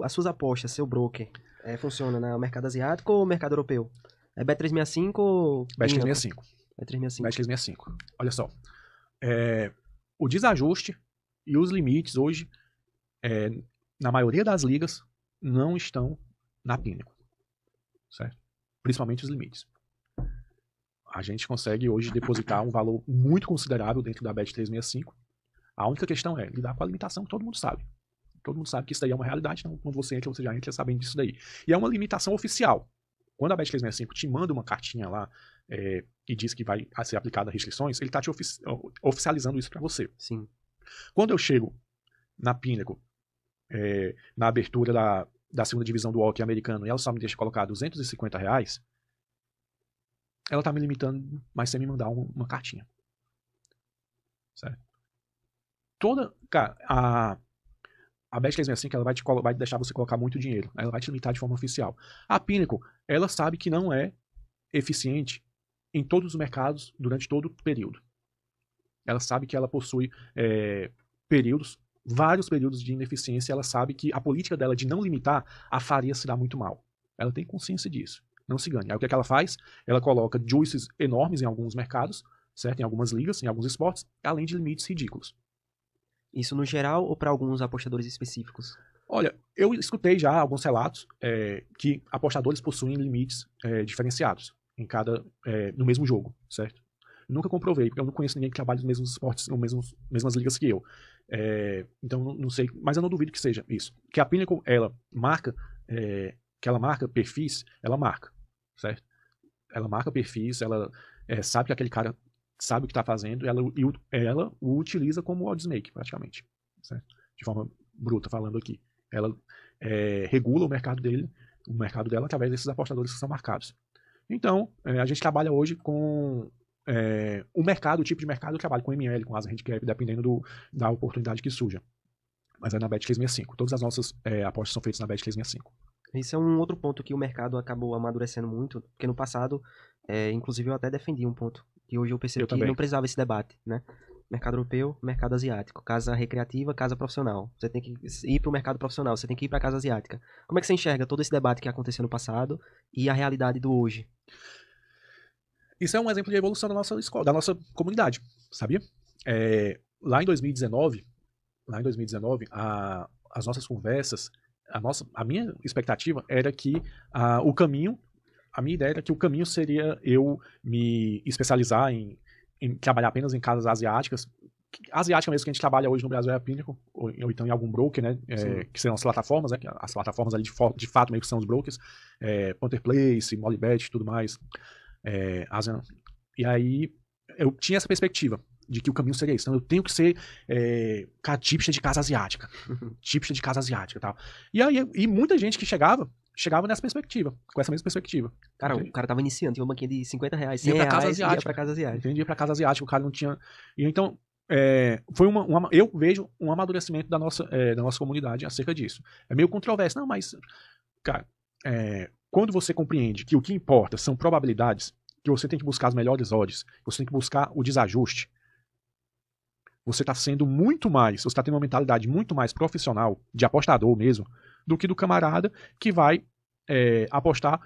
as suas apostas, seu broker, funciona no mercado asiático ou mercado europeu? É Bet365 ou Bet365. Bet365. Bet365. Olha só. O desajuste e os limites hoje, na maioria das ligas, não estão na Pinnacle. Certo? Principalmente os limites. A gente consegue hoje depositar um valor muito considerável dentro da Bet365. A única questão é lidar com a limitação que todo mundo sabe. Todo mundo sabe que isso daí é uma realidade, então quando você entra, você já entra sabendo disso daí. E é uma limitação oficial. Quando a Bet365 te manda uma cartinha lá e diz que vai ser aplicada restrições, ele está te oficializando isso para você. Sim. Quando eu chego na Pinnacle, na abertura da segunda divisão do hockey americano, e ela só me deixa colocar R$250, ela tá me limitando, mas sem me mandar uma cartinha. Certo? Cara, a Bet365 ela vai deixar você colocar muito dinheiro. Ela vai te limitar de forma oficial. A Pinnacle, ela sabe que não é eficiente em todos os mercados durante todo o período. Ela sabe que ela possui vários períodos de ineficiência. Ela sabe que a política dela de não limitar a faria se dar muito mal. Ela tem consciência disso. Não se engane. Aí o que ela faz? Ela coloca juices enormes em alguns mercados, certo? Em algumas ligas, em alguns esportes, além de limites ridículos. Isso no geral ou para alguns apostadores específicos? Olha, eu escutei já alguns relatos que apostadores possuem limites diferenciados no mesmo jogo, certo? Nunca comprovei, porque eu não conheço ninguém que trabalhe nos mesmos esportes, mesmas ligas que eu. Então, não sei, mas eu não duvido que seja isso. Que a Pinnacle, ela marca perfis, ela marca, certo? Ela marca perfis, ela sabe que aquele cara sabe o que está fazendo, ela o utiliza como oddsmaker, praticamente, certo? De forma bruta, falando aqui. Ela regula o mercado dela através desses apostadores que são marcados. Então, a gente trabalha hoje com o tipo de mercado, eu trabalho com ML, com asa handicap, dependendo da oportunidade que surja. Mas é na Bet365. Todas as nossas apostas são feitas na Bet365. Esse é um outro ponto que o mercado acabou amadurecendo muito, porque no passado, inclusive eu até defendi um ponto, que hoje eu percebo que não precisava esse debate, né? Mercado europeu, mercado asiático, casa recreativa, casa profissional. Você tem que ir para o mercado profissional, você tem que ir para a casa asiática. Como é que você enxerga todo esse debate que aconteceu no passado e a realidade do hoje? Isso é um exemplo de evolução da nossa escola, da nossa comunidade, sabia? Lá em 2019, as nossas conversas, a minha expectativa era que a minha ideia era que o caminho seria eu me especializar em trabalhar apenas em casas asiáticas. Asiática mesmo que a gente trabalha hoje no Brasil é a Pinnacle, ou então em algum broker, né? Que são as plataformas, né? As plataformas ali de fato meio que são os brokers. Punter Place, Molybet e tudo mais. ASEAN. E aí eu tinha essa perspectiva de que o caminho seria isso. Então eu tenho que ser tipster de casa asiática. Tipster de casa asiática e tal. E muita gente que chegava nessa perspectiva, com essa mesma perspectiva. Cara, entendi? O cara tava iniciando, tinha uma banquinha de R$50, R$100, ia pra casa asiática. Entendi, ia pra casa asiática, o cara não tinha... E então, foi eu vejo um amadurecimento da nossa comunidade acerca disso. É meio controverso. Não, mas, cara, quando você compreende que o que importa são probabilidades, que você tem que buscar as melhores odds, você tem que buscar o desajuste, você está sendo muito mais, você está tendo uma mentalidade muito mais profissional, de apostador mesmo, do que do camarada que vai apostar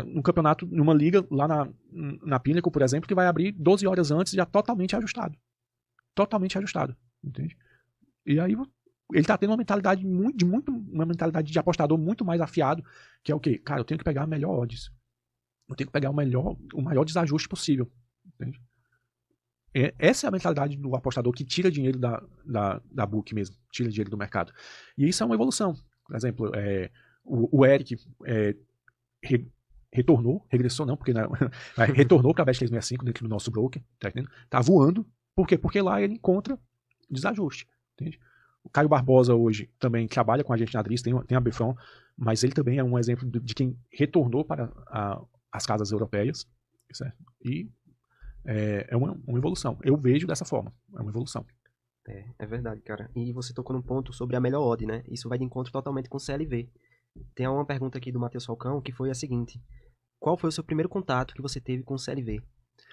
num campeonato, numa liga lá na Pinnacle, por exemplo, que vai abrir 12 horas antes já totalmente ajustado. Totalmente ajustado, entende? E aí ele está tendo uma mentalidade uma mentalidade de apostador muito mais afiado, que é o quê? Cara, eu tenho que pegar a melhor odds. Eu tenho que pegar o maior desajuste possível, entende? Essa é a mentalidade do apostador que tira dinheiro da book mesmo, tira dinheiro do mercado. E isso é uma evolução. Por exemplo, o Eric regressou não, porque retornou para a Bet365 dentro do nosso broker, tá entendendo? Tá voando. Por quê? Porque lá ele encontra desajuste, entende? O Caio Barbosa hoje também trabalha com a gente na Driz, tem a Befron, mas ele também é um exemplo de quem retornou para as casas europeias, certo? E é uma evolução. Eu vejo dessa forma. É uma evolução. É verdade, cara. E você tocou num ponto sobre a melhor odd, né? Isso vai de encontro totalmente com o CLV. Tem uma pergunta aqui do Matheus Falcão, que foi a seguinte: qual foi o seu primeiro contato que você teve com o CLV?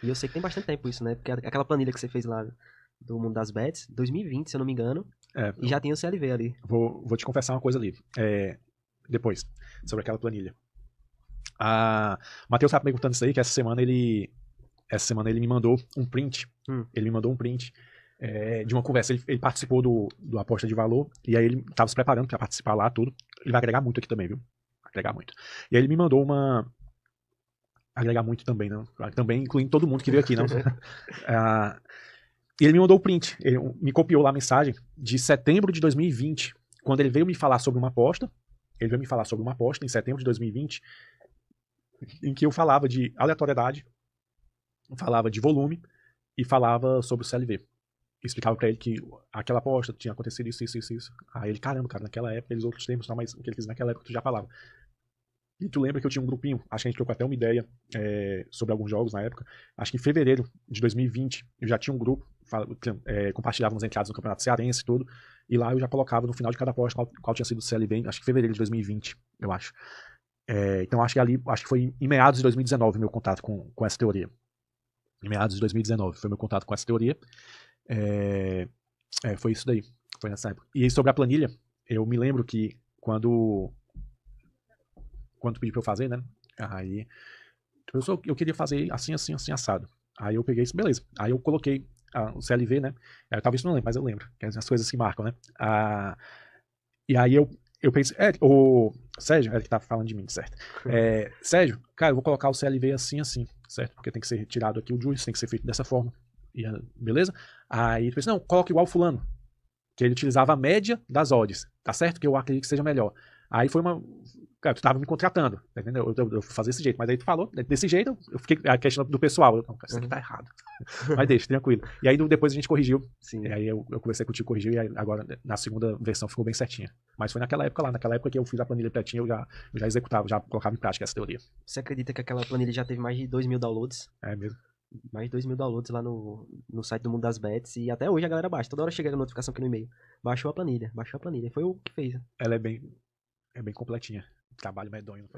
E eu sei que tem bastante tempo isso, né? Porque aquela planilha que você fez lá do Mundo das Bets, 2020, se eu não me engano, e já tinha o CLV ali. Vou te confessar uma coisa ali. depois, sobre aquela planilha. O Matheus estava perguntando isso aí, que essa semana ele me mandou um print. Ele me mandou um print de uma conversa. Ele participou do Aposta de Valor, e aí ele estava se preparando para participar lá, tudo. Ele vai agregar muito aqui também, viu? Vai agregar muito. E aí ele me mandou agregar muito também, não? Também incluindo todo mundo que veio aqui, não? E ele me mandou o print. Ele me copiou lá a mensagem de setembro de 2020, quando ele veio me falar sobre uma aposta. Ele veio me falar sobre uma aposta em setembro de 2020, em que eu falava de aleatoriedade, falava de volume e falava sobre o CLV. Explicava pra ele que aquela aposta tinha acontecido isso. Aí ele, caramba, cara, naquela época eles outros termos, não, mas o que ele fez naquela época tu já falava. E tu lembra que eu tinha um grupinho, acho que a gente trocou até uma ideia sobre alguns jogos na época. Acho que em fevereiro de 2020 eu já tinha um grupo, compartilhava umas entradas no Campeonato Cearense e tudo, e lá eu já colocava no final de cada aposta qual tinha sido o CLV, acho que em fevereiro de 2020, eu acho. Então acho que foi em meados de 2019 meu contato com essa teoria. Em meados de 2019 foi meu contato com essa teoria. Foi isso daí, foi nessa época. E sobre a planilha, eu me lembro que quando tu pediu pra eu fazer, né? Aí eu queria fazer assim, assado. Aí eu peguei isso, beleza. Aí eu coloquei o CLV, né? Talvez tu não lembre, mas eu lembro. Que as coisas se marcam, né? E aí eu pensei, o Sérgio, ele que tá falando de mim, certo? Sérgio, cara, eu vou colocar o CLV assim, certo? Porque tem que ser retirado aqui o juice, tem que ser feito dessa forma. Beleza? Aí tu pensa, não, coloca igual fulano. Que ele utilizava a média das odds, tá certo? Que eu acredito que seja melhor. Aí foi uma... Cara, tu tava me contratando, entendeu? Eu vou fazer desse jeito. Mas aí tu falou, desse jeito, eu fiquei... A questão do pessoal, não, isso aqui tá errado. Mas deixa, tranquilo. E aí depois a gente corrigiu. Sim. E aí eu conversei contigo, corrigiu, e aí agora na segunda versão ficou bem certinha. Mas foi naquela época que eu fiz a planilha pretinha, eu já executava, já colocava em prática essa teoria. Você acredita que aquela planilha já teve mais de 2.000 downloads? É mesmo. Mais de 2.000 downloads lá no site do Mundo das Bets, e até hoje a galera baixa. Toda hora chega a notificação aqui no e-mail. Baixou a planilha. Foi o que fez. Ela é bem completinha. Trabalho medonho.